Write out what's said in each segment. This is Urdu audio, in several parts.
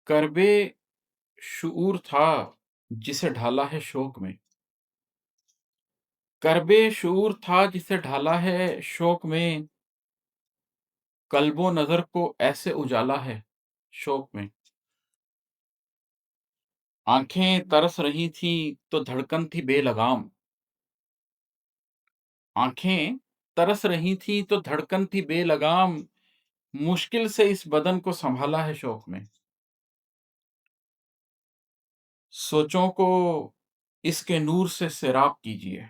کربے شعور تھا جسے ڈھالا ہے شوق میں، کربے شعور تھا جسے ڈھالا ہے شوق میں، قلب و نظر کو ایسے اجالا ہے شوق میں، آنکھیں ترس رہی تھیں تو دھڑکن تھی بے لگام، آنکھیں ترس رہی تھیں تو دھڑکن تھی بے لگام، مشکل سے اس بدن کو سنبھالا ہے شوق میں، سوچوں کو اس کے نور سے سیراب کیجیے،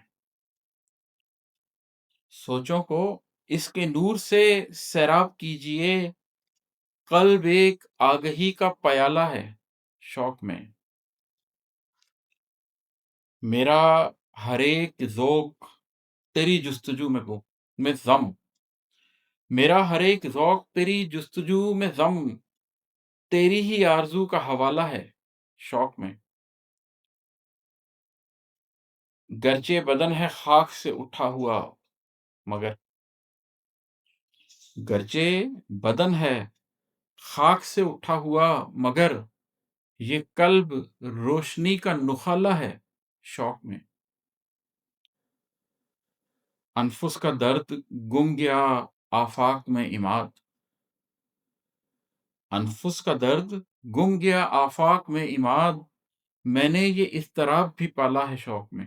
سوچوں کو اس کے نور سے سیراب کیجیے، قلب ایک آگہی کا پیالہ ہے شوق میں، میرا ہر ایک ذوق تیری جستجو میں ضم، میرا ہر ایک ذوق تیری جستجو میں ضم، تیری ہی آرزو کا حوالہ ہے شوق میں، گرچہ بدن ہے خاک سے اٹھا ہوا مگر، گرچہ بدن ہے خاک سے اٹھا ہوا مگر، یہ قلب روشنی کا نخالہ ہے شوق میں، انفس کا درد گم گیا آفاق میں عماد، انفس کا درد گم گیا آفاق میں عماد، میں نے یہ اضطراب بھی پالا ہے شوق میں،